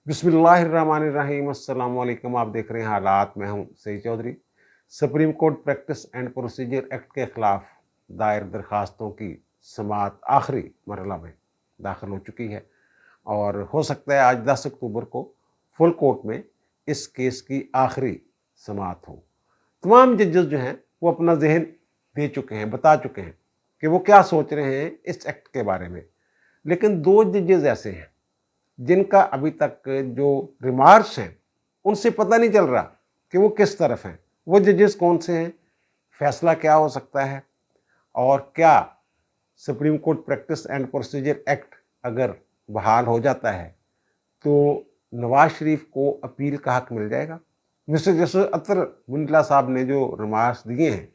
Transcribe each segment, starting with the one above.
बिस्मिल्लाहिर्रहमानिर्रहीम। अस्सलाम वालेकुम। आप देख रहे हैं हालात। मैं हूं Saeed Chaudhry. Supreme court practice and procedure act के खिलाफ दायर दरखास्तों की समाअत आखिरी मरहला में दाखिल हो चुकी है और हो सकता है आज 10 अक्टूबर को फुल कोर्ट में इस केस की आखिरी समाअत हो। तमाम जजेस जो हैं वो अपना जहन दे चुके हैं, बता चुके हैं कि वो क्या सोच रहे हैं इस एक्ट के बारे में। लेकिन दो जजेस ऐसे हैं जिनका अभी तक जो रिमार्क्स हैं उनसे पता नहीं चल रहा कि वो किस तरफ हैं। वो जजेस कौन से हैं, फैसला क्या हो सकता है, और क्या supreme court practice and procedure act अगर बहाल हो जाता है तो नवाज शरीफ को अपील का हक मिल जाएगा। मिस्टर जस्टिस अतर बुंडला साहब ने जो रिमार्क्स दिए हैं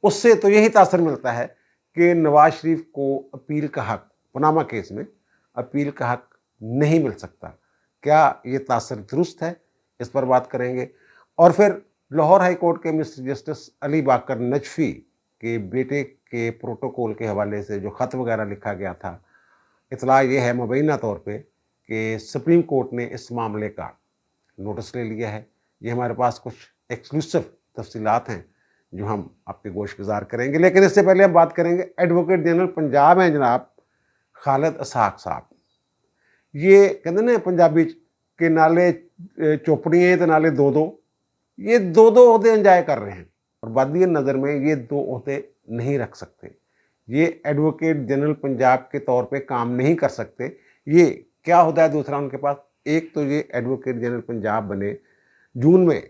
उससे तो यही तासर मिलता है कि नवाज शरीफ को अपील का हक, पनामा केस में अपील का हक नहीं मिल सकता। क्या ये तासर दुरुस्त है, इस पर बात करेंगे। और फिर लाहौर हाई कोर्ट के मिस्टर जस्टिस अली बाकर नजफी के बेटे के प्रोटोकॉल के हवाले से जो ख़त वगैरह लिखा गया था, इतला ये है मुबैना तौर पे कि सुप्रीम कोर्ट ने इस मामले का नोटिस ले लिया है। ये हमारे पास कुछ एक्सक्लूसिव तफसीलात हैं जो हम आपके गोश गुजार करेंगे। लेकिन इससे पहले हम बात करेंगे एडवोकेट जनरल पंजाब हैं जनाब खालिद इसहाक साहब। ये कहते ना पंजाबी के नाले चौपड़ियाँ तो नाले दो दो, ये दो ओहदे एंजॉय कर रहे हैं और बादी नज़र में ये दो ओहदे नहीं रख सकते। ये एडवोकेट जनरल पंजाब के तौर पे काम नहीं कर सकते। ये क्या होता है दूसरा उनके पास, एक तो ये एडवोकेट जनरल पंजाब बने जून में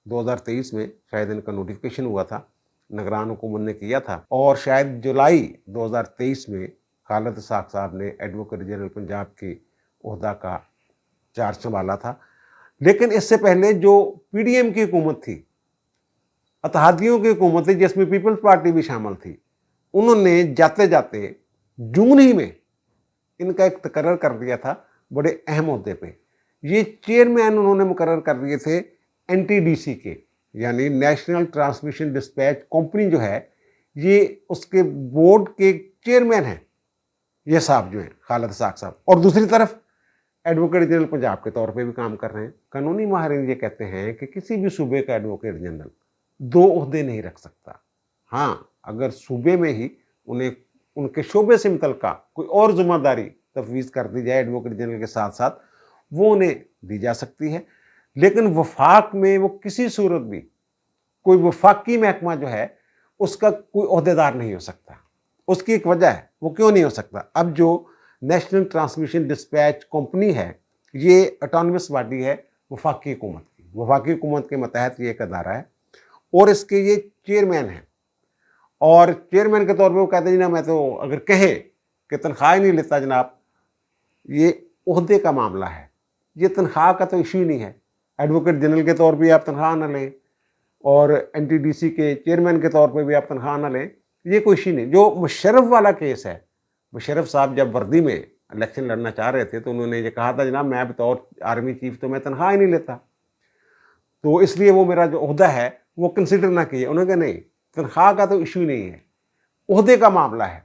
2023 में, शायद इनका नोटिफिकेशन हुआ था, निगरान हुकूमत ने किया था, और शायद जुलाई 2023 में खालिद इसहाक साहब ने एडवोकेट जनरल पंजाब की ओहदा का चार्ज संभाला था। लेकिन इससे पहले जो पीडीएम की हुकूमत थी, अतहादियों की हुकूमत थी जिसमें पीपल्स पार्टी भी शामिल थी, उन्होंने जाते जाते जून ही में इनका एक तकर्रर कर दिया था बड़े अहम ओहदे पे। ये चेयरमैन उन्होंने मुकर्रर कर दिए थे एनटीडीसी के, यानी नेशनल ट्रांसमिशन डिस्पैच कंपनी जो है, ये उसके बोर्ड के चेयरमैन हैं ये साहब जो हैं खालिद इसहाक साहब। और दूसरी तरफ एडवोकेट जनरल पंजाब के तौर पे भी काम कर रहे हैं। कानूनी माहिरीन ये कहते हैं कि किसी भी सूबे का एडवोकेट जनरल दो ओहदे नहीं रख सकता। हाँ, अगर सूबे में ही उन्हें उनके शोबे से मुतल्लिका कोई और जिम्मेदारी तफवीज़ कर दी जाए एडवोकेट जनरल के साथ साथ, वो उन्हें दी जा सकती है। लेकिन वफाक में वो किसी सूरत भी कोई वफाकी महकमा जो है उसका कोई ओहदेदार नहीं हो सकता। उसकी एक वजह है, वो क्यों नहीं हो सकता। अब जो नेशनल ट्रांसमिशन डिस्पैच कंपनी है, ये ऑटोनमस बॉडी है वफाकी हुकूमत की। वफाकी हुकूमत के मतहत ये एक अदारा है और इसके ये चेयरमैन हैं। और चेयरमैन के तौर पे वो कहते हैं जनाब मैं तो अगर कहें कि तनख्वाह ही नहीं लेता जनाब, ये ओहदे का मामला है, ये तनख्वाह का तो इशू ही नहीं है। एडवोकेट जनरल के तौर पर आप तनख्वाह ना लें और एनटीडीसी के चेयरमैन के तौर पर भी आप तनख्वाह ना लें, ये कोई इशू नहीं। जो मुशर्रफ वाला केस है, मुशर्रफ साहब जब वर्दी में इलेक्शन लड़ना चाह रहे थे तो उन्होंने ये कहा था जनाब मैं बतौर आर्मी चीफ तो मैं तनख्वाह ही नहीं लेता, तो इसलिए वो मेरा जो ओहदा है वो कंसिडर ना किए। उन्होंने कहा नहीं, तनख्वाह का तो इशू नहीं है, ओहदे का मामला है।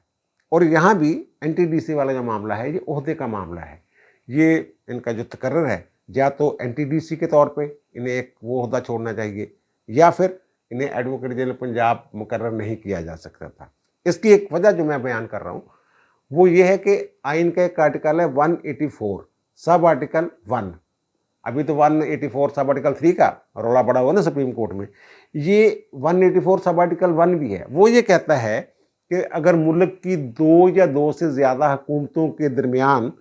और यहाँ भी एनटीडीसी वाला जो मामला है ये ओहदे का मामला है। ये इनका जो तकर्रर है, या तो एनटीडीसी के तौर पे इन्हें एक वो ओहदा छोड़ना चाहिए या फिर इन्हें एडवोकेट जनरल पंजाब मुकर्रर नहीं किया जा सकता था। इसकी एक वजह जो मैं बयान कर रहा हूँ वो ये है कि आइन का एक आर्टिकल है 184 सब आर्टिकल 1। अभी तो 184 सब आर्टिकल 3 का रौला पड़ा हुआ ना सुप्रीम कोर्ट में, ये 184 सब आर्टिकल 1 भी है। वो ये कहता है कि अगर मुल्क की दो या दो से ज़्यादा हुकूमतों के दरमियान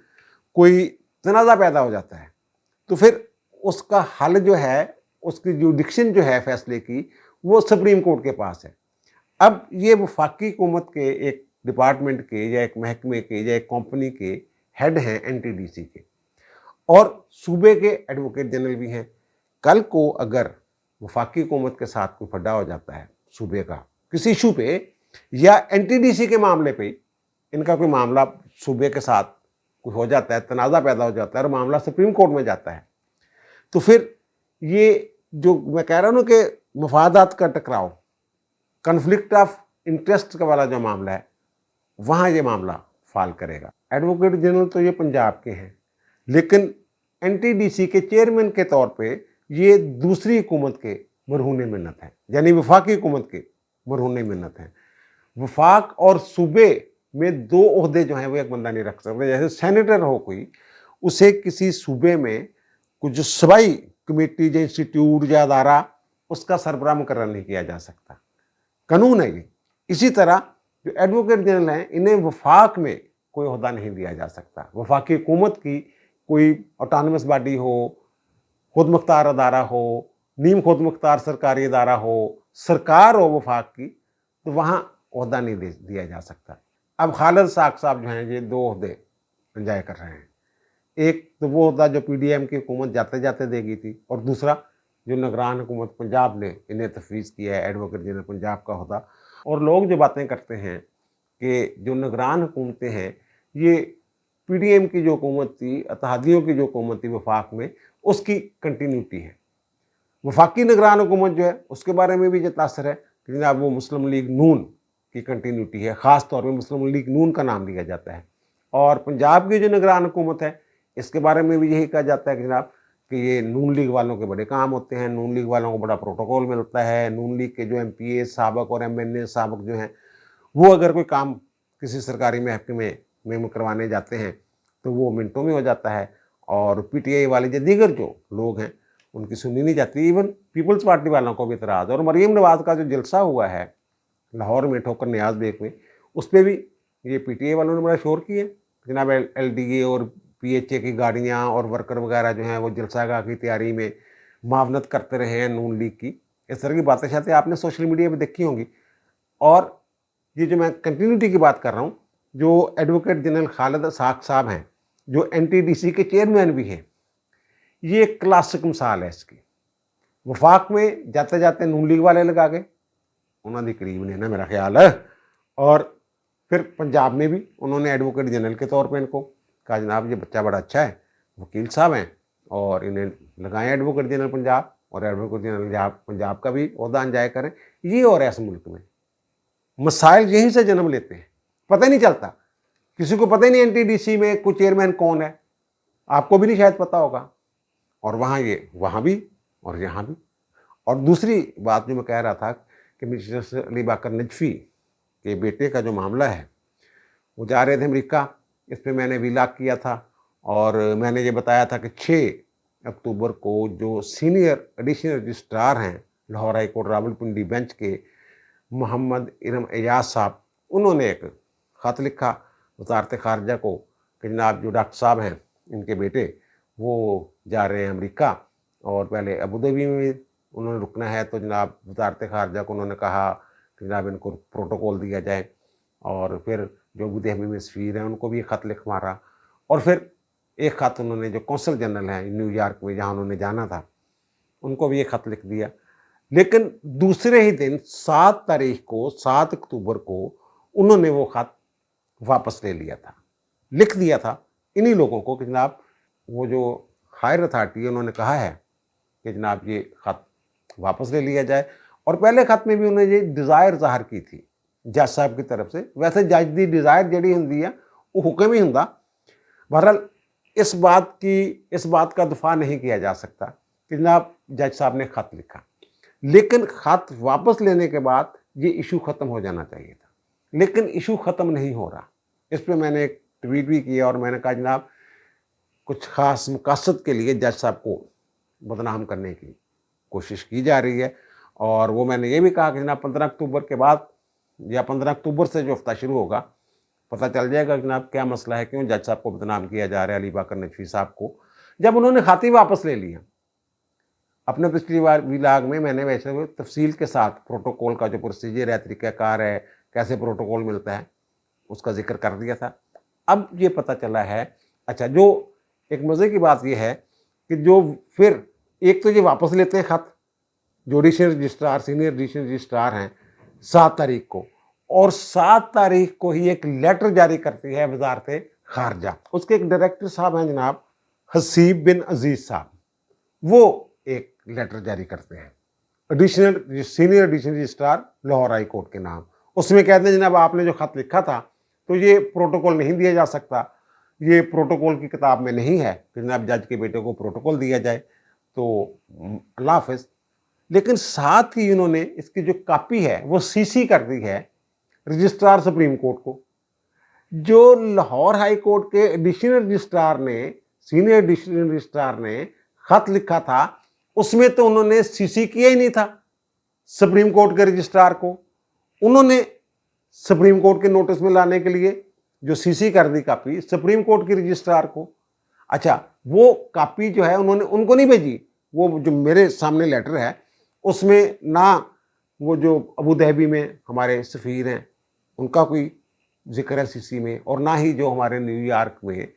कोई तनाज़ा पैदा हो जाता है तो फिर उसका हल जो है, उसकी जुडिक्शन जो है फैसले की, वो सुप्रीम कोर्ट के पास है। अब ये वफाकी हुकूमत के एक डिपार्टमेंट के या एक महकमे के या एक कंपनी के हेड हैं एनटीडीसी के, और सूबे के एडवोकेट जनरल भी हैं। कल को अगर वफाकी हुकूमत के साथ कोई फड्डा हो जाता है सूबे का किसी इशू पे, या एनटीडीसी के मामले पे इनका कोई मामला सूबे के साथ कोई हो जाता है, तनाज़ा पैदा हो जाता है और मामला सुप्रीम कोर्ट में जाता है, तो फिर ये जो मैं कह रहा हूँ ना कि मफादात का टकराव, कन्फ्लिक्ट ऑफ इंटरेस्ट का वाला जो मामला है, वहाँ ये मामला फाल करेगा। एडवोकेट जनरल तो ये पंजाब के हैं, लेकिन एंटी डी सी के चेयरमैन के तौर पे ये दूसरी हुकूमत के मरहून मिन्नत हैं, यानी वफाकी हुकूमत के मरहून मिन्नत हैं। वफाक और सूबे में दो ओहदे जो हैं वो एक बंदा नहीं रख सकता। जैसे सेनेटर हो कोई, उसे किसी सूबे में कुछ जो सूबाई कमेटी या इंस्टीट्यूट या अदारा, उसका सरबराह मुकर्रर नहीं किया जा सकता, कानून है ये। इसी तरह जो एडवोकेट जनरल हैं, इन्हें वफाक में कोई ओहदा नहीं दिया जा सकता। वफाकी हुकूमत की कोई ऑटोनमस बॉडी हो, खुद मुख्तार अदारा हो, नीम खुद मुख्तार सरकारी अदारा हो, सरकार हो वफाक की, तो वहाँ ओहदा नहीं दिया जा सकता। अब खालिद साहब जो हैं, ये दो ओहदे एंजॉय कर रहे हैं। एक तो वो ओहदा जो PDM की हुकूमत जाते जाते देगी थी, और दूसरा जो निगरान हुकूमत पंजाब ने इन्हें तफवीज़ किया है, एडवोकेट जनरल पंजाब का ओहदा। और लोग जो बातें करते हैं कि जो निगरान हुकूमतें हैं, ये PDM की जो हुकूमत थी, इत्तेहादियों की जो हुकूमत थी वफाक में, उसकी कंटिन्यूटी है। वफाकी निगरान हुकूमत जो है, उसके बारे में भी ये तासर है कि जनाब वो मुस्लिम लीग नून की कंटिन्यूटी है, ख़ास तौर पे मुस्लिम लीग नून का नाम लिया जाता है। और पंजाब की जो निगरान हुकूमत है, इसके बारे में भी यही कहा जाता है कि जनाब कि ये नून लीग वालों के बड़े काम होते हैं, नून लीग वालों को बड़ा प्रोटोकॉल मिलता है। नून लीग के जो MPA साबक और MNA साबक जो हैं, वो अगर कोई काम किसी सरकारी महकमे में करवाने जाते हैं तो वो मिनटों में हो जाता है, और PTI वाले जो दीगर जो लोग हैं उनकी सुनी नहीं जाती। इवन पीपल्स पार्टी वालों को भी इतराज़। और मरीम नवाज़ का जो जलसा हुआ है लाहौर में, ठोकर नियाज बेग में, उस पर भी ये PTI वालों ने बड़ा शोर किया। जनाब LDA और PHA की गाड़ियाँ और वर्कर वगैरह जो हैं वो जलसागाह की तैयारी में मावनत करते रहे हैं नून लीग की। इस तरह की बातें शायद आपने सोशल मीडिया पर देखी होंगी। और ये जो मैं कंटिन्यूटी की बात कर रहा हूँ, जो एडवोकेट जनरल खालिद साहब हैं, जो NTDC के चेयरमैन भी हैं, ये एक क्लासिक मिसाल है इसकी। वफाक में जाते जाते नून लीग वाले लगा गए, उन्होंने करीब ने ना मेरा ख्याल है। और फिर पंजाब में भी उन्होंने एडवोकेट जनरल के तौर पे इनको कहा, जनाब ये बच्चा बड़ा अच्छा है, वकील साहब हैं, और इन्हें लगाएं एडवोकेट जनरल पंजाब, और एडवोकेट जनरल पंजाब का भी ओहदा एंजॉय करें। ये और ऐसे मुल्क में मसाइल यहीं से जन्म लेते हैं, पता ही नहीं चलता, किसी को पता ही नहीं NTDC में कोई चेयरमैन कौन है, आपको भी नहीं शायद पता होगा। और वहाँ ये वहाँ भी और यहाँ भी। और दूसरी बात जो मैं कह रहा था कि मिस्टर अली बाकर नजफी के बेटे का जो मामला है, वो जा रहे थे अमेरिका, इस पर मैंने व्लॉग किया था, और मैंने ये बताया था कि 6 अक्टूबर को जो सीनियर एडिशनल रजिस्ट्रार हैं Lahore high court Rawalpindi bench के, मोहम्मद इरम एजाज साहब, उन्होंने एक ख़त लिखा वज़ारत ख़ारजा को कि जनाब जो डॉक्टर साहब हैं, इनके बेटे वो जा रहे हैं अमेरिका, और पहले अबू धाबी में उन्होंने रुकना है। तो जनाब वज़ारत ख़ारजा को उन्होंने कहा कि जनाब इनको प्रोटोकॉल दिया जाए, और फिर जो अबू धाबी में सफ़ीर हैं उनको भी ख़त लिख मारा, और फिर एक ख़त उन्होंने जो कौंसल जनरल हैं न्यूयॉर्क में जहाँ उन्होंने जाना था, उनको भी एक ख़त लिख दिया। लेकिन दूसरे ही दिन 7 तारीख को, 7 अक्टूबर को, उन्होंने वो ख़त वापस ले लिया था, लिख दिया था इन्हीं लोगों को कि जनाब वो जो हायर अथॉरिटी है, उन्होंने कहा है कि जनाब ये ख़त वापस ले लिया जाए। और पहले ख़त में भी उन्होंने ये डिज़ायर ज़ाहिर की थी जज साहब की तरफ से। वैसे जज दी डिज़ायर जी होंगी है वो हुक्म ही होंगे। बहरहाल इस बात का दफा नहीं किया जा सकता कि जनाब जज साहब ने ख़त लिखा, लेकिन ख़त वापस लेने के बाद ये इशू ख़त्म हो जाना चाहिए था, लेकिन इशू ख़त्म नहीं हो रहा। इस पर मैंने एक ट्वीट भी किया, और मैंने कहा जनाब कुछ ख़ास मकसद के लिए जज साहब को बदनाम करने की कोशिश की जा रही है। और वो मैंने ये भी कहा कि जनाब 15 अक्टूबर के बाद या 15 अक्टूबर से जो हफ्ता शुरू होगा, पता चल जाएगा जनाब क्या मसला है, क्यों जज साहब को बदनाम किया जा रहा है, अली बाकर नजफी साहब को, जब उन्होंने खाती वापस ले लिया। अपने पिछली बार व्लॉग में मैंने वैसे तफसील के साथ प्रोटोकॉल का जो प्रोसीजर है, तरीक़ाकार है, कैसे प्रोटोकॉल मिलता है, उसका जिक्र कर दिया था। अब ये पता चला है, अच्छा जो एक मज़े की बात यह है कि जो फिर एक तो ये वापस लेते हैं ख़त, जो additional registrar, senior additional registrar हैं, 7 तारीख को, और 7 तारीख को ही एक लेटर जारी करती है वज़ारत ख़ारजा। उसके एक डायरेक्टर साहब हैं जनाब हसीब बिन अजीज़ साहब, वो एक लेटर जारी करते हैं senior additional registrar Lahore high court के नाम। उसमें कहते हैं जनाब आपने जो ख़त लिखा था तो ये प्रोटोकॉल नहीं दिया जा सकता, ये प्रोटोकॉल की किताब में नहीं है कि जनाब जज के बेटे को प्रोटोकॉल दिया जाए। तो अल्लाह हाफ़िज़। लेकिन साथ ही उन्होंने इसकी जो कॉपी है वो सीसी कर दी है रजिस्ट्रार सुप्रीम कोर्ट को। जो लाहौर हाई कोर्ट के एडिशनल रजिस्ट्रार ने, सीनियर एडिशनल रजिस्ट्रार ने खत लिखा था, उसमें तो उन्होंने सीसी किया ही नहीं था सुप्रीम कोर्ट के रजिस्ट्रार को। उन्होंने सुप्रीम कोर्ट के नोटिस में लाने के लिए जो सीसी कर दी कॉपी सुप्रीम कोर्ट के रजिस्ट्रार को। अच्छा, वो कॉपी जो है उन्होंने उनको नहीं भेजी। वो जो मेरे सामने लेटर है उसमें ना वो जो अबू धाबी में हमारे सफ़ीर हैं उनका कोई जिक्र है सीसी में, और ना ही जो हमारे न्यूयॉर्क में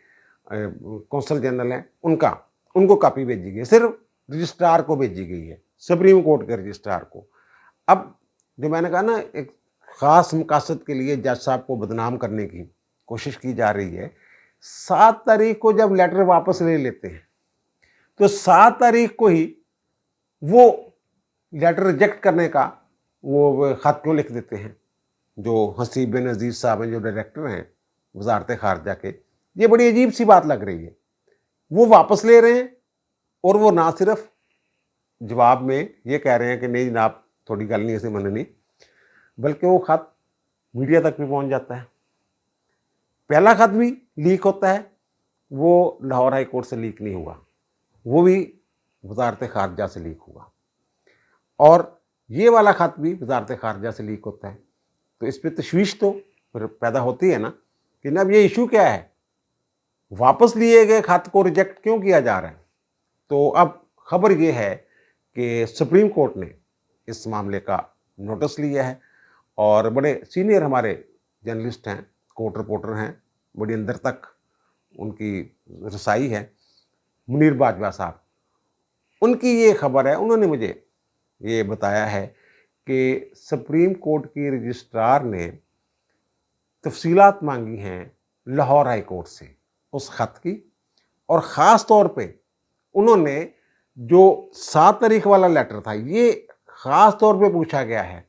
कौंसल जनरल हैं उनको कॉपी भेजी गई, सिर्फ रजिस्ट्रार को भेजी गई है, सुप्रीम कोर्ट के रजिस्ट्रार को। अब जो मैंने कहा ना, एक ख़ास मकासद के लिए जज साहब को बदनाम करने की कोशिश की जा रही है। 7 तारीख को जब लेटर वापस ले लेते हैं तो 7 तारीख को ही वो लेटर रिजेक्ट करने का वो ख़त क्यों लिख देते हैं। जो हसीब बिन अजीज़ साहब हैं, जो डायरेक्टर हैं वजारत ख़ारजा के, ये बड़ी अजीब सी बात लग रही है। वो वापस ले रहे हैं और वो ना सिर्फ जवाब में ये कह रहे हैं कि नहीं जनाब थोड़ी गल नहीं ऐसे मननी, बल्कि वो ख़त मीडिया तक भी पहुंच जाता है। पहला ख़त भी लीक होता है, वो लाहौर हाई कोर्ट से लीक नहीं हुआ, वो भी वजारत ख़ारजा से लीक हुआ, और ये वाला ख़त भी वजारत ख़ारजा से लीक होता है। तो इस पर तशवीश तो फिर पैदा होती है ना कि ना अब ये इशू क्या है, वापस लिए गए ख़त को रिजेक्ट क्यों किया जा रहा है। तो अब खबर ये है कि सुप्रीम कोर्ट ने इस मामले का नोटिस लिया है, और बड़े सीनियर हमारे जर्नलिस्ट हैं, कोर्ट रिपोर्टर हैं, बड़ी अंदर तक उनकी रसाई है, मुनीर बाजवा साहब, उनकी ये खबर है। उन्होंने मुझे ये बताया है कि सुप्रीम कोर्ट की रजिस्ट्रार ने तफसीलात मांगी हैं लाहौर हाई कोर्ट से उस ख़त की, और ख़ास तौर पे उन्होंने जो 7 तारीख वाला लेटर था ये ख़ास तौर पे पूछा गया है।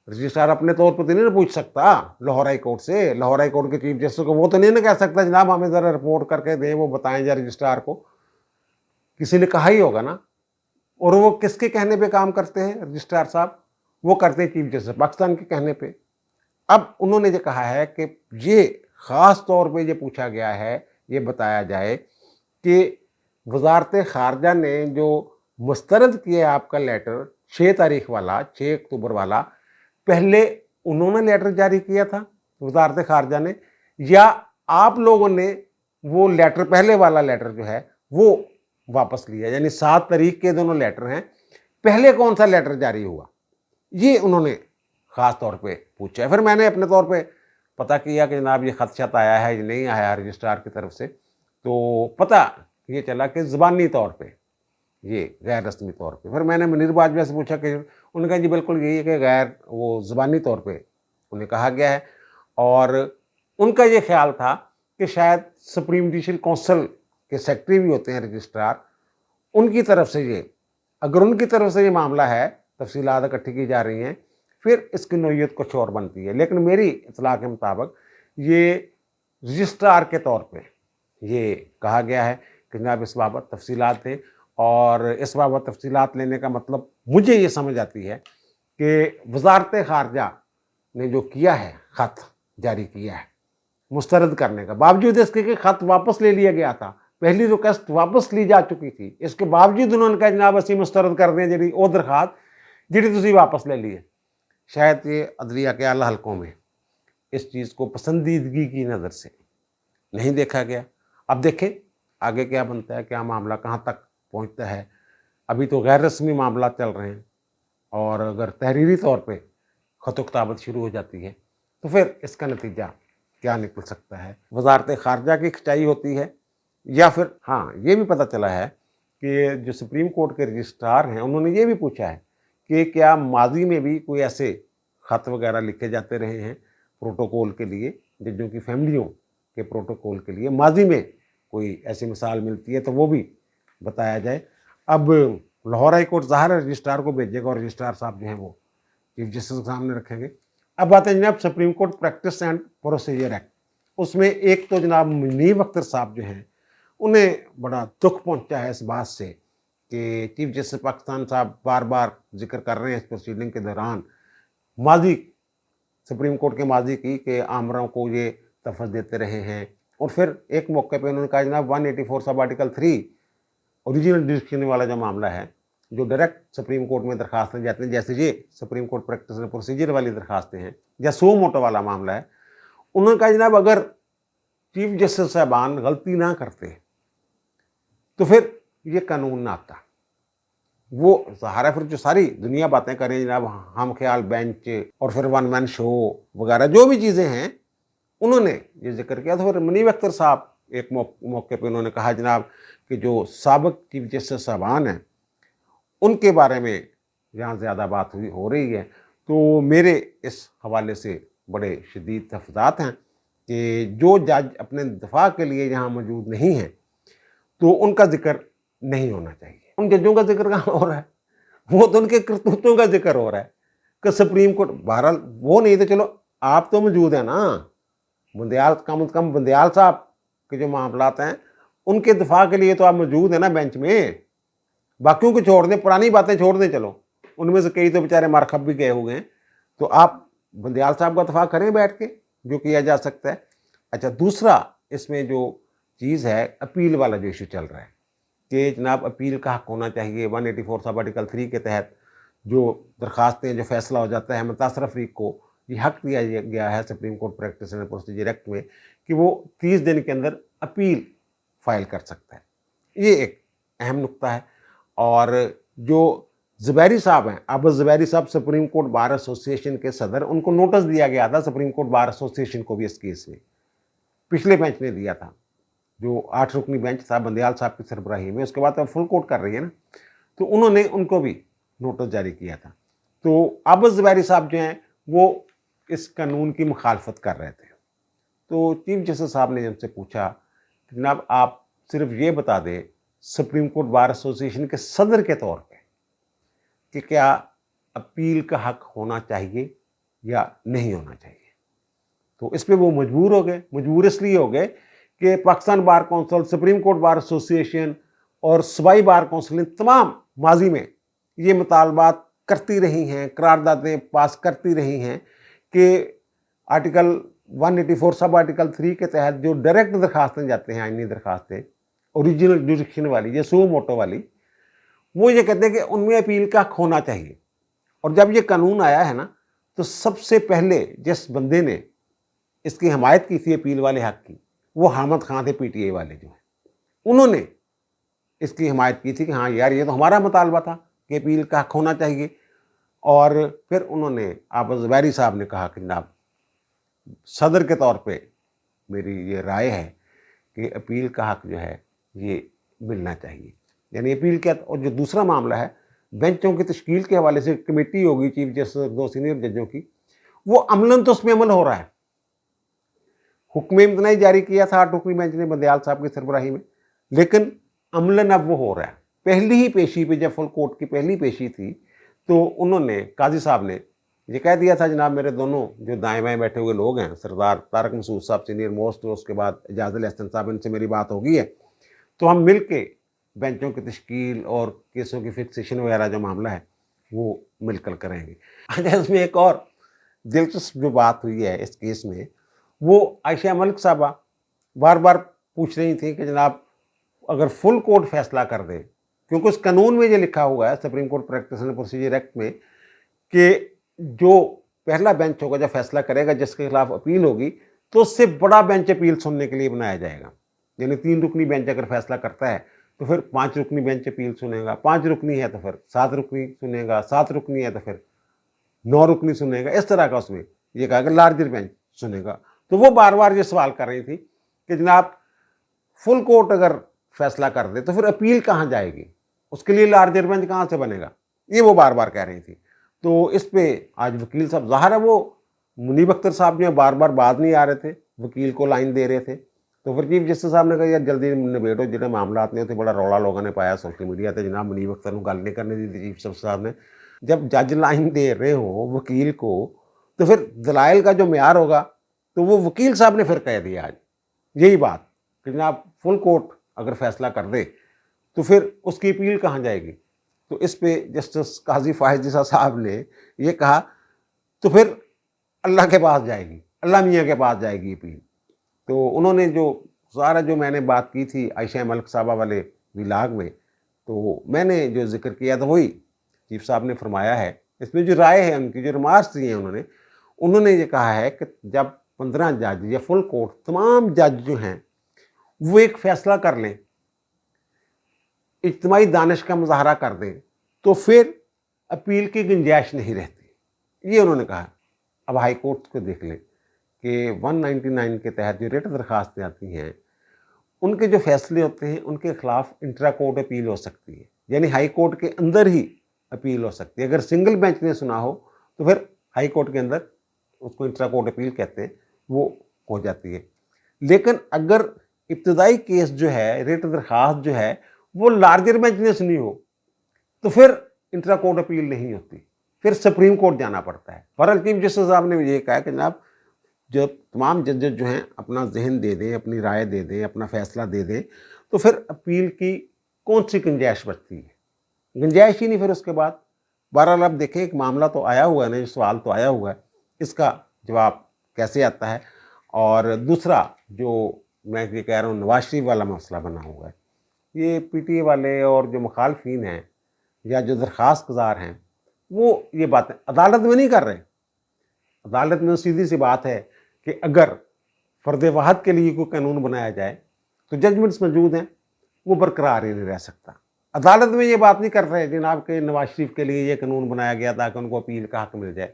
रजिस्ट्रार अपने तौर पर तो नहीं ना पूछ सकता लाहौर हाई कोर्ट से, लाहौर हाई कोर्ट के चीफ जस्टिस को वो तो नहीं ना कह सकता जनाब हमें ज़रा रिपोर्ट करके दें, वो बताएं जरा रजिस्ट्रार को। किसी ने कहा ही होगा ना, और वो किसके कहने पे काम करते हैं रजिस्ट्रार साहब, वो करते हैं चीफ जस्टिस पाकिस्तान के कहने पे। अब उन्होंने जो कहा है कि ये ख़ास तौर पे ये पूछा गया है, ये बताया जाए कि वजारत ख़ारजा ने जो मुस्तरद किया आपका लेटर 6 तारीख वाला, 6 अक्टूबर वाला, पहले उन्होंने लेटर जारी किया था वजारत ख़ारजा ने, या आप लोगों ने वो लेटर, पहले वाला लेटर जो है वो वापस लिया, यानी 7 तारीख के दोनों लेटर हैं, पहले कौन सा लेटर जारी हुआ, ये उन्होंने ख़ास तौर पे पूछा है। फिर मैंने अपने तौर पे पता किया कि जनाब ये ख़त शत आया है या नहीं आया रजिस्ट्रार की तरफ से, तो पता ये चला कि ज़बानी तौर पे, ये गैर रस्मी तौर पे। फिर मैंने मुनीर बाजवा से पूछा कि उन्होंने कहा जी बिल्कुल यही है कि गैर वो ज़बानी तौर पे उन्हें कहा गया है, और उनका ये ख्याल था कि शायद सुप्रीम जुडिशल काउंसिल के सेक्रेटरी भी होते हैं रजिस्ट्रार, उनकी तरफ से ये, अगर उनकी तरफ से ये मामला है, तफसीलात इकट्ठी की जा रही हैं, फिर इसकी नोयत कुछ और बनती है। लेकिन मेरी इत्तला के मुताबिक ये रजिस्ट्रार के तौर पे ये कहा गया है कि जनाब इस बाबत तफसीलात दें, और इस बाबत तफसीलात लेने का मतलब मुझे ये समझ आती है कि वजारत ख़ारजा ने जो किया है, ख़त जारी किया है मुस्तरद करने का, बावजूद इसके कि ख़त वापस ले लिया गया था, पहली रिक्वेस्ट वापस ली जा चुकी थी, इसके बावजूद उन्होंने कहा जनाब असी मुस्तरद कर दें जी वो दरखास्त जी तुसी वापस ले लिए। शायद ये अदलिया के आला हलकों में इस चीज़ को पसंदीदगी की नज़र से नहीं देखा गया। अब देखें आगे क्या बनता है, क्या मामला कहाँ तक पहुँचता है। अभी तो गैर रस्मी मामला चल रहे हैं, और अगर तहरीरी तौर पे ख़त किताबत शुरू हो जाती है तो फिर इसका नतीजा क्या निकल सकता है। वजारत ख़ारजा की खिंचाई होती है, या फिर हाँ ये भी पता चला है कि जो सुप्रीम कोर्ट के रजिस्ट्रार हैं उन्होंने ये भी पूछा है कि क्या माजी में भी कोई ऐसे ख़त वगैरह लिखे जाते रहे हैं प्रोटोकॉल के लिए, जजों की फैमिलियों के प्रोटोकॉल के लिए, माजी में कोई ऐसी मिसाल मिलती है तो वो भी बताया जाए। अब लाहौर हाई कोर्ट ज़ाहिर रजिस्ट्रार को भेजेगा, और रजिस्ट्रार साहब जो हैं वो चीफ जस्टिस के सामने रखेंगे। अब बात है जनाब supreme court practice and procedure act اس میں ایک تو جناب منیب اختر صاحب جو ہیں انہیں بڑا دکھ پہنچا ہے اس بات سے کہ چیف جسٹس پاکستان صاحب بار بار ذکر کر رہے ہیں اس پروسیڈنگ کے دوران ماضی سپریم کورٹ کے ماضی کی کہ آمراؤں کو یہ تفویض دیتے رہے ہیں، اور پھر ایک موقع پہ انہوں نے کہا جناب 184 سب آرٹیکل 3 اوریجنل ڈسکشن والا جو معاملہ ہے جو ڈائریکٹ سپریم کورٹ میں درخواستیں جاتی ہیں، جیسے یہ supreme court practice and procedure والی درخواستیں ہیں یا سو موٹو والا معاملہ ہے، انہوں نے کہا جناب اگر چیف جسٹس صاحبان غلطی نہ کرتے تو پھر یہ قانون نہ آتا۔ وہ ظاہر ہے پھر جو ساری دنیا باتیں کریں جناب ہم خیال بینچ اور پھر ون مین شو وغیرہ جو بھی چیزیں ہیں انہوں نے یہ ذکر کیا، تو پھر منیب اختر صاحب ایک موقع پہ انہوں نے کہا جناب کہ جو سابق چیف جسٹس صاحبان ہیں ان کے بارے میں جہاں زیادہ بات ہو رہی ہے تو میرے اس حوالے سے بڑے شدید تحفظات ہیں کہ جو جج اپنے دفاع کے لیے یہاں موجود نہیں ہیں تو ان کا ذکر نہیں ہونا چاہیے۔ ان ججوں کا ذکر کہاں ہو رہا ہے؟ وہ تو ان کے کرتوتوں کا ذکر ہو رہا ہے کہ سپریم کورٹ بہرحال وہ نہیں تو چلو آپ تو موجود ہیں نا، بندیال کم از کم بندیال صاحب کے جو معاملات ہیں ان کے دفاع کے لیے تو آپ موجود ہیں نا بینچ میں، باقیوں کو چھوڑ دیں، پرانی باتیں چھوڑ دیں، چلو ان میں سے کئی تو بیچارے مرخب بھی گئے ہوئے ہیں، تو آپ بندیال صاحب کا دفاع کریں بیٹھ کے جو کیا جا سکتا ہے۔ اچھا دوسرا اس میں جو چیز ہے اپیل والا جو ایشو چل رہا ہے کہ جناب اپیل کا حق ہونا چاہیے، 184 سب آرٹیکل 3 کے تحت جو درخواستیں جو فیصلہ ہو جاتا ہے متاثرہ فریق کو یہ حق دیا گیا ہے supreme court practice and procedure act میں کہ وہ 30 دن کے اندر اپیل فائل کر سکتا ہے، یہ ایک اہم نقطہ ہے۔ اور جو زبیری صاحب ہیں، عابد زبیری صاحب سپریم کورٹ بار ایسوسی ایشن کے صدر، ان کو نوٹس دیا گیا تھا سپریم کورٹ بار ایسوسی ایشن کو بھی اس کیس میں، پچھلے بینچ نے دیا تھا جو 8 رکنی بینچ تھا بندیال صاحب کی سربراہی میں، اس کے بعد اب فل کورٹ کر رہی ہے نا، تو انہوں نے ان کو بھی نوٹس جاری کیا تھا۔ تو عابد زبیری صاحب جو ہیں وہ اس قانون کی مخالفت کر رہے تھے، تو چیف جسٹس صاحب نے ان سے پوچھا کہ جناب آپ صرف یہ بتا دیں سپریم کورٹ بار ایسوسی ایشن کے صدر کے طور پہ کہ کیا اپیل کا حق ہونا چاہیے یا نہیں ہونا چاہیے، تو اس پہ وہ مجبور ہو گئے، مجبور اس لیے ہو گئے کہ Pakistan bar council, supreme court bar ایسوسی ایشن اور صوبائی بار کونسلیں تمام ماضی میں یہ مطالبات کرتی رہی ہیں، قراردادیں پاس کرتی رہی ہیں کہ آرٹیکل 184 سب آرٹیکل 3 کے تحت جو ڈائریکٹ درخواستیں جاتے ہیں، آئینی درخواستیں اوریجنل جوریڈکشن والی یا سو موٹو والی، وہ یہ کہتے ہیں کہ ان میں اپیل کا حق ہونا چاہیے۔ اور جب یہ قانون آیا ہے نا تو سب سے پہلے جس بندے نے اس کی حمایت کی تھی اپیل والے حق کی وہ حامد خان تھے، پی ٹی اے والے جو ہیں، انہوں نے اس کی حمایت کی تھی کہ ہاں یار یہ تو ہمارا مطالبہ تھا کہ اپیل کا حق ہونا چاہیے۔ اور پھر انہوں نے عابد زبیری صاحب نے کہا کہ جناب صدر کے طور پہ میری یہ رائے ہے کہ اپیل کا حق جو ہے یہ ملنا چاہیے، یعنی اپیل کیا۔ اور جو دوسرا معاملہ ہے بینچوں کی تشکیل کے حوالے سے کمیٹی ہوگی چیف جسٹس 2 سینئر ججوں کی، وہ عملاً تو اس میں عمل ہو رہا ہے، حکم امتناعی جاری کیا تھا 8 رکنی بینچ نے بندیال صاحب کی سربراہی میں، لیکن عملاً اب وہ ہو رہا ہے۔ پہلی ہی پیشی پہ جب فل کورٹ کی پہلی پیشی تھی تو انہوں نے قاضی صاحب نے یہ کہہ دیا تھا جناب میرے دونوں جو دائیں بائیں بیٹھے ہوئے لوگ ہیں، سردار طارق مسعود صاحب سینئر موسٹ، اور اس کے بعد اعجاز علی احسن صاحب، ان سے میری بات ہو گئی ہے، تو ہم مل کے بینچوں کی تشکیل اور کیسوں کی فکسیشن وغیرہ جو معاملہ ہے وہ مل کر کریں گے۔ اچھا اس میں ایک اور دلچسپ جو بات ہوئی ہے اس کیس میں، وہ عائشہ ملک صاحبہ بار بار پوچھ رہی تھیں کہ جناب اگر فل کورٹ فیصلہ کر دے، کیونکہ اس قانون میں یہ لکھا ہوا ہے supreme court practice and procedure act میں کہ جو پہلا بینچ ہوگا جب فیصلہ کرے گا جس کے خلاف اپیل ہوگی تو اس سے بڑا بینچ اپیل سننے کے لیے بنایا جائے گا، یعنی 3 رکنی بینچ اگر فیصلہ کرتا ہے تو پھر 5 رکنی بینچ اپیل سنے گا، 5 رکنی ہے تو پھر 7 رکنی سنے گا، 7 رکنی ہے تو پھر 9 رکنی سنے گا، اس طرح کا اس میں یہ کہا کہ لارجر بینچ سنے گا۔ تو وہ بار بار یہ سوال کر رہی تھی کہ جناب فل کورٹ اگر فیصلہ کر دے تو پھر اپیل کہاں جائے گی، اس کے لیے لارجر بینچ کہاں سے بنے گا، یہ وہ بار بار کہہ رہی تھی۔ تو اس پہ آج وکیل صاحب، ظاہر ہے وہ منیب اختر صاحب جو بار بار بعد نہیں آ رہے تھے، وکیل کو لائن دے رہے تھے، تو پھر چیف جسٹس صاحب نے کہا یار جلدی نبیڑو، جنہیں معاملات نہیں ہوتے، بڑا رولا لوگوں نے پایا سوشل میڈیا تے، جناب منیب اختر کو گل نہیں کرنے دی چیف جسٹس صاحب نے۔ جب جج لائن دے رہے ہوں وکیل کو تو پھر دلائل کا جو معیار ہوگا تو وہ وکیل صاحب نے پھر کہہ دیا آج یہی بات کہ جناب فل کورٹ اگر فیصلہ کر دے تو پھر اس کی اپیل کہاں جائے گی. تو اس پہ جسٹس قاضی فائز جیسا صاحب نے یہ کہا تو پھر اللہ کے پاس جائے گی, اللہ میاں کے پاس جائے گی اپیل. تو انہوں نے جو سارا جو میں نے بات کی تھی عائشہ ملک صاحبہ والے ولاگ میں, تو میں نے جو ذکر کیا تھا وہی چیف صاحب نے فرمایا ہے. اس میں جو رائے ہے ان کی جو ریمارکس دی ہیں انہوں نے یہ کہا ہے کہ جب 15 جج یا فل کورٹ تمام جج جو ہیں وہ ایک فیصلہ کر لیں, اجتماعی دانش کا مظاہرہ کر دیں, تو پھر اپیل کی گنجائش نہیں رہتی. یہ انہوں نے کہا. اب ہائی کورٹ کو دیکھ لیں کہ 199 کے تحت جو ریٹ درخواستیں آتی ہیں ان کے جو فیصلے ہوتے ہیں ان کے خلاف انٹرا کورٹ اپیل ہو سکتی ہے, یعنی ہائی کورٹ کے اندر ہی اپیل ہو سکتی ہے. اگر سنگل بینچ نے سنا ہو تو پھر ہائی کورٹ کے اندر اس کو انٹرا کورٹ اپیل کہتے ہیں, وہ ہو جاتی ہے. لیکن اگر ابتدائی کیس جو ہے ریٹ درخواست جو ہے وہ لارجر بینچ نے سنی ہو تو پھر انٹرا کورٹ اپیل نہیں ہوتی, پھر سپریم کورٹ جانا پڑتا ہے. بہرحال چیف جسٹس صاحب نے یہ کہا کہ جناب جب تمام ججز جو ہیں اپنا ذہن دے دیں, اپنی رائے دے دیں, اپنا فیصلہ دے دیں, تو پھر اپیل کی کون سی گنجائش بچتی ہے؟ گنجائش ہی نہیں پھر اس کے بعد. بہرحال آپ دیکھیں ایک معاملہ تو آیا ہوا ہے نا, سوال تو آیا ہوا ہے, اس کا جواب کیسے آتا ہے. اور دوسرا جو میں یہ کہہ رہا ہوں نواز شریف والا مسئلہ بنا ہوا ہے, یہ پی ٹی اے والے اور جو مخالفین ہیں یا جو درخواست گزار ہیں وہ یہ باتیں عدالت میں نہیں کر رہے. عدالت میں سیدھی سی بات ہے کہ اگر فرد واحد کے لیے کوئی قانون بنایا جائے تو ججمنٹس موجود ہیں, وہ برقرار ہی نہیں رہ سکتا. عدالت میں یہ بات نہیں کر رہے جناب کہ نواز شریف کے لیے یہ قانون بنایا گیا تاکہ ان کو اپیل کا حق مل جائے,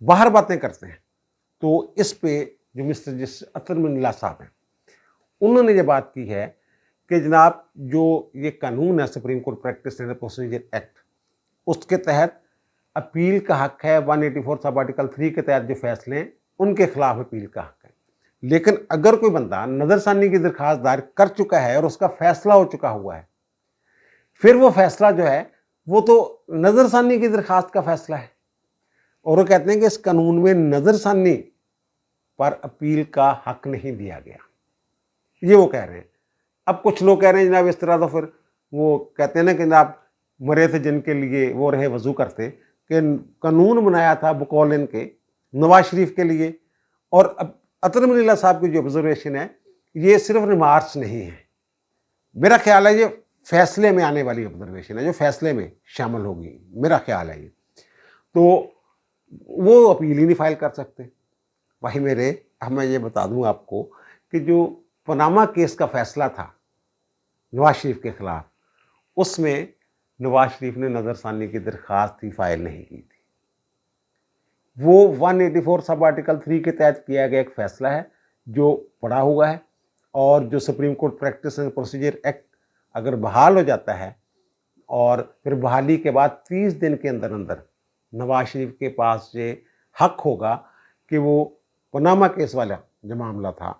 باہر باتیں کرتے ہیں. تو اس پہ جو مسٹر جسٹس اطہر منیلا صاحب ہیں انہوں نے یہ بات کی ہے کہ جناب جو یہ قانون ہے supreme court practice and procedure act, اس کے تحت اپیل کا حق ہے. 184 سب آرٹیکل 3 کے تحت جو فیصلے ہیں ان کے خلاف اپیل کا حق ہے. لیکن اگر کوئی بندہ نظر ثانی کی درخواست دائر کر چکا ہے اور اس کا فیصلہ ہو چکا ہوا ہے, پھر وہ فیصلہ جو ہے وہ تو نظر ثانی کی درخواست کا فیصلہ ہے, اور وہ کہتے ہیں کہ اس قانون میں نظر ثانی پر اپیل کا حق نہیں دیا گیا. یہ وہ کہہ رہے ہیں. اب کچھ لوگ کہہ رہے ہیں جناب اس طرح, تو پھر وہ کہتے ہیں نا کہ جناب مرے تھے جن کے لیے وہ رہے وضو کرتے, کہ قانون بنایا تھا بقول ان کے نواز شریف کے لیے. اور اب اطہر منیلا صاحب کی جو آبزرویشن ہے یہ صرف ریمارکس نہیں ہے, میرا خیال ہے یہ فیصلے میں آنے والی آبزرویشن ہے جو فیصلے میں شامل ہوگی, میرا خیال ہے یہ. تو وہ اپیل ہی نہیں فائل کر سکتے. بھائی میرے, اب میں یہ بتا دوں آپ کو کہ جو پاناما کیس کا فیصلہ تھا نواز شریف کے خلاف, اس میں نواز شریف نے نظر ثانی کی درخواست ہی فائل نہیں کی تھی. وہ 184 سب آرٹیکل 3 کے تحت کیا گیا ایک فیصلہ ہے جو پڑا ہوا ہے, اور جو supreme court practice and procedure act اگر بحال ہو جاتا ہے اور پھر بحالی کے بعد 30 دن کے اندر اندر نواز شریف کے پاس یہ حق ہوگا کہ وہ پاناما کیس والا جو معاملہ تھا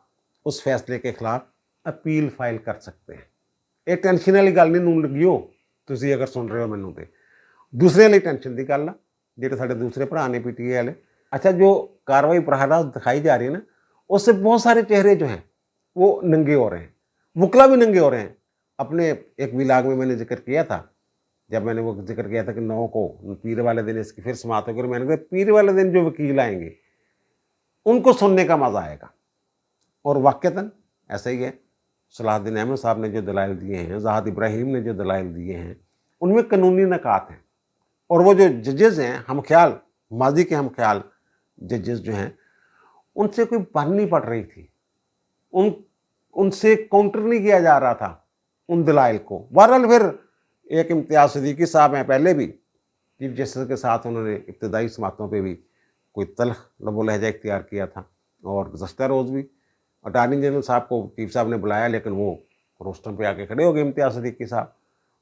اس فیصلے کے خلاف اپیل فائل کر سکتے ہیں. یہ ٹینشن والی گل نہیں نون لگی ہو تسی اگر سن رہے ہو مینوں تے, دوسرے لیے ٹینشن دی گل آ جہے سارے دوسرے بھرا نے پی ٹی اے والے. اچھا جو کاروائی براہ دکھائی جا رہی ہے نا, اس سے بہت سارے چہرے جو ہیں وہ ننگے ہو رہے ہیں, وکلا بھی ننگے ہو رہے ہیں. اپنے ایک ولاگ میں نے ذکر کیا تھا, جب میں نے وہ ذکر کیا تھا کہ 9 کو پیر والے دن اس کی پھر سماعت ہوگی, اور میں نے کہا پیر والے دن جو وکیل آئیں گے ان کو سننے کا مزہ آئے گا. اور واقعتاً ایسا ہی ہے. صلاح الدین احمد صاحب نے جو دلائل دیے ہیں, زاہد ابراہیم نے جو دلائل دیے ہیں, ان میں قانونی نکات ہیں. اور وہ جو ججز ہیں ہم خیال, ماضی کے ہم خیال ججز جو ہیں, ان سے کوئی بن نہیں پڑ رہی تھی, ان سے کاؤنٹر نہیں کیا جا رہا تھا ان دلائل کو. بہرحال پھر ایک امتیاز صدیقی صاحب ہیں, پہلے بھی چیف جسٹس کے ساتھ انہوں نے ابتدائی سماعتوں پہ بھی کوئی تلخ لب و لہجہ اختیار کیا تھا, اور گزشتہ روز بھی اٹارنی جنرل صاحب کو چیف صاحب نے بلایا, لیکن وہ روسٹر پہ آ کے کھڑے ہو گئے امتیاز صدیقی صاحب,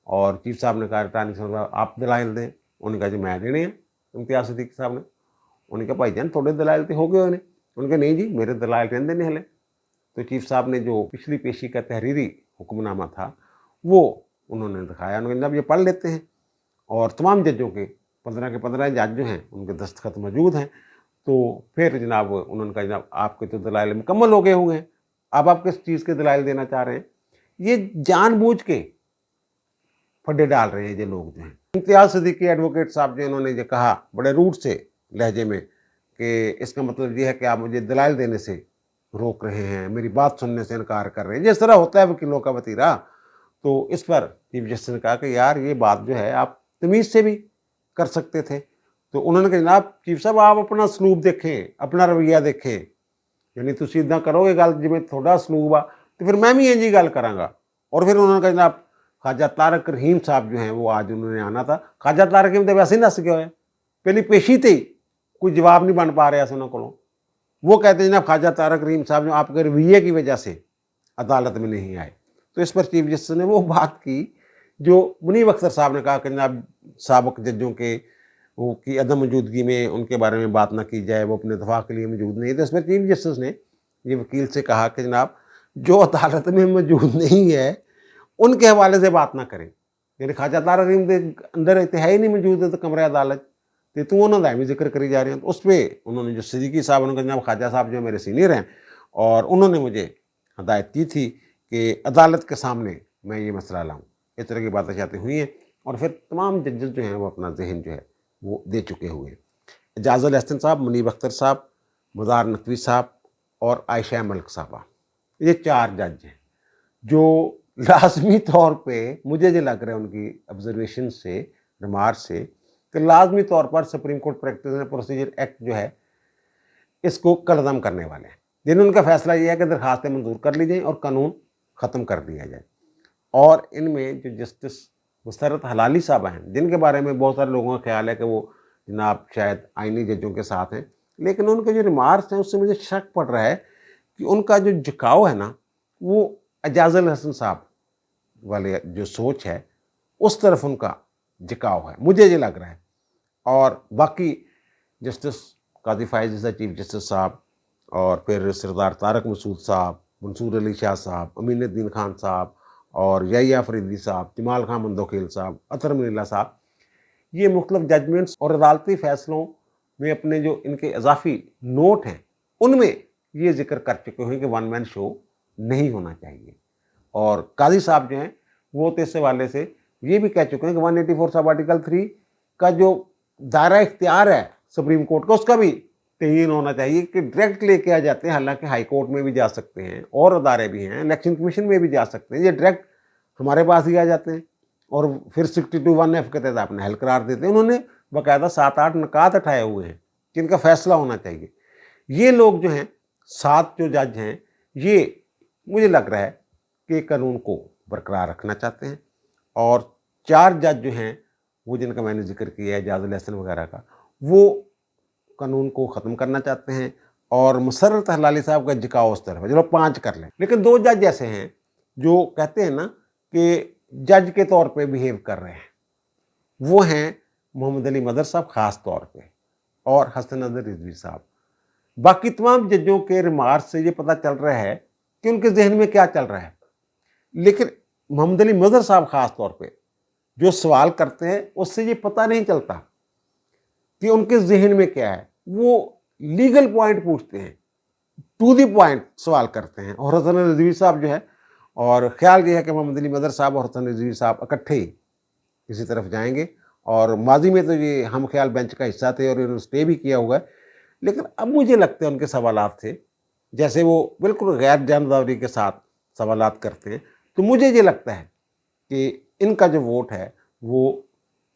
اور چیف صاحب نے کہا اٹارنی جنرل آپ دلائل دیں. انہوں نے کہا جی میں دینے ہیں. امتیاز صدیقی صاحب نے, انہوں نے کہا بھائی جان تھوڑے دلائل تو ہو گئے انہیں. انہوں نے کہا نہیں جی میرے دلائل رہنے نہیں ہلے. تو چیف صاحب نے جو پچھلی پیشی کا تحریری حکم نامہ تھا وہ انہوں نے دکھایا. انہوں نے کہا جب یہ پڑھ لیتے ہیں, اور تمام ججوں کے 15 کے 15 جج جو ہیں ان کے دستخط موجود ہیں, तो फिर जनाब उन्होंने कहा जनाब आपके तो दलाइल मुकम्मल हो गए होंगे, अब आप किस चीज़ के दलाइल देना चाह रहे हैं। ये जानबूझ के फड्डे डाल रहे हैं ये लोग जो हैं। इम्तियाज़ सिद्दीकी एडवोकेट साहब जो इन्होंने ये कहा बड़े रूट से लहजे में कि इसका मतलब ये है कि आप मुझे दलाइल देने से रोक रहे हैं, मेरी बात सुनने से इनकार कर रहे हैं। जिस तरह होता है वकीलों का वतीरा। तो इस पर चीफ जस्टिस ने कहा कि यार ये बात जो है आप तमीज़ से भी कर सकते थे। तो उन्होंने कहा जनाब चीफ साहब आप अपना सलूक देखें, अपना रवैया देखें, यानी तुम इदा करोगे गल जिमें थोड़ा सलूक आ तो फिर मैं भी इंज ही गल करांगा। और फिर उन्होंने कहा जनाब ख्वाजा तारक रहीम साहब जो हैं वो आज उन्होंने आना था। ख्वाजा तारक रहीम तो वैसे ही नस गया है, पहली पेशी थी कोई जवाब नहीं बन पा रहा से उन्होंने को। वो कहते हैं जनाब ख्वाजा तारक रहीम साहब जो आपके रवैये की वजह से अदालत में नहीं आए। तो इस पर चीफ जस्टिस ने वो बात की जो मुनीब अख्तर साहब ने कहा कि जनाब साबिक जजों के वो की अदम मौजूदगी में उनके बारे में बात ना की जाए, वो अपने दफा के लिए मौजूद नहीं। तो इस पर चीफ जस्टिस ने ये वकील से कहा कि जनाब जो अदालत में मौजूद नहीं है उनके हवाले से बात ना करें, यानी ख्वाजा तारक रहीम के अंदर इतने है ही नहीं मौजूद है तो कमरे अदालत तो तू उन्होंने भी जिक्र करी जा रहे हैं। तो उस पर उन्होंने जो सिद्दीकी साहब उन्होंने जनाब ख्वाजा साहब जो मेरे सीनियर हैं और उन्होंने मुझे हदायत की थी कि अदालत के सामने मैं ये मसला लाऊँ। इस तरह की बातें शातें हुई हैं और फिर तमाम जजेस जो हैं वो अपना जहन जो है वो दे चुके हुए हैं। एजाज़ अल एहसन साहब, मुनीब अख्तर साहब, मुज़ार नकवी साहब और आयशा मलिक साहबा, ये 4 जज हैं जो लाजमी तौर पे मुझे जो लग रहा है उनकी ऑब्जर्वेशन से, रिमार्क से, कि लाजमी तौर पर supreme court practice and procedure act जो है इसको कलअदम करने वाले हैं। जिन्हें उनका फैसला ये है कि दरखास्तें मंजूर कर ली जाएँ और कानून ख़त्म कर दिया जाए। और इनमें जो जस्टिस मुसर्रत हलाली साहब हैं जिनके बारे में बहुत सारे लोगों का ख्याल है कि वो जनाब शायद आइनी जजों के साथ हैं, लेकिन उनके जो रिमार्क्स हैं उससे मुझे शक पड़ रहा है कि उनका जो झुकाव है ना वो एजाज़ अल एहसन साहब वाले जो सोच है उस तरफ उनका झुकाव है, मुझे ये लग रहा है। और बाकी जस्टिस काजी फायज़ ईसा चीफ जस्टिस साहब और फिर सरदार तारक मसूद साहब, मंसूर अली शाह साहब, अमीनुद्दीन खान साहब और याहिया फरीदी साहब, जमाल खान मंदोखेल साहब, अतर मनीला साहब, ये मुख्तलिफ जजमेंट्स और अदालती फ़ैसलों में अपने जो इनके इजाफी नोट हैं उनमें ये जिक्र कर चुके हैं कि वन मैन शो नहीं होना चाहिए। और काजी साहब जो हैं वो तो इस हवाले से ये भी कह चुके हैं कि 184 सब आर्टिकल 3 का जो दायरा इख्तियार है सुप्रीम कोर्ट का उसका भी तयीन होना चाहिए कि डायरेक्ट लेके आ जाते हैं। हालांकि हाई कोर्ट में भी जा सकते हैं और अदारे भी हैं, इलेक्शन कमीशन में भी जा सकते हैं, ये डायरेक्ट हमारे पास ही आ जाते हैं और फिर 62(1)(f) के तहत आपने हल करार देते हैं। उन्होंने बाकायदा 7-8 नकात उठाए हुए हैं कि इनका फैसला होना चाहिए। ये लोग जो हैं 7 जो जज हैं ये मुझे लग रहा है कि कानून को बरकरार रखना चाहते हैं और 4 जज जो हैं वो जिनका मैंने जिक्र किया है एजाज़ अल एहसन वगैरह का, वो कानून को ख़त्म करना चाहते हैं और मुसर्रत हलाली साहब का झुकाव उस तरफ है, चलो 5 कर लें। लेकिन 2 जज ऐसे हैं जो कहते हैं ना कि जज के तौर पे बिहेव कर रहे हैं, वो हैं मोहम्मद अली मदर साहब ख़ास तौर पे और हसन नज़र रिजवी साहब। बाकी तमाम जजों के रिमार्क से ये पता चल रहा है कि उनके जहन में क्या चल रहा है, लेकिन मोहम्मद अली मदर साहब ख़ास तौर पे जो सवाल करते हैं उससे ये पता नहीं चलता कि उनके जहन में क्या है। वो लीगल पॉइंट पूछते हैं, टू दी पॉइंट सवाल करते हैं। और हसन रिजवी साहब जो है, और ख्याल ये है कि मोहम्मद अली मदर साहब और हसन रिजवी साहब इकट्ठे ही किसी तरफ जाएंगे। और माजी में तो ये हम ख्याल बेंच का हिस्सा थे और इन्होंने स्टे भी किया हुआ है, लेकिन अब मुझे लगता है उनके सवालात थे जैसे वो बिल्कुल गैर जानदावरी के साथ सवालात करते हैं। तो मुझे ये लगता है कि इनका जो वोट है वो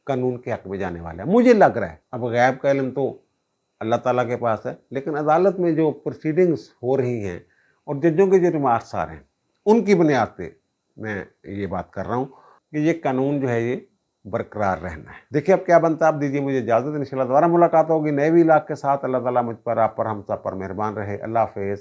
कानून के हक में जाने वाला है, मुझे लग रहा है। अब गैब का इल्म तो अल्लाह ताला के पास है, लेकिन अदालत में जो प्रोसीडिंग्स हो रही हैं और जजों के जो रिमार्क्स आ रहे हैं उनकी बुनियाद पे मैं ये बात कर रहा हूँ कि ये कानून जो है ये बरकरार रहना है। देखिए अब क्या बनता है, आप दीजिए मुझे इजाज़त। इंशाल्लाह दोबारा मुलाकात होगी नए भी इलाक़ के साथ। अल्लाह ताला मुझ पर, आप पर, हम सब पर मेहरबान रहे। अल्लाह हाफ़िज़।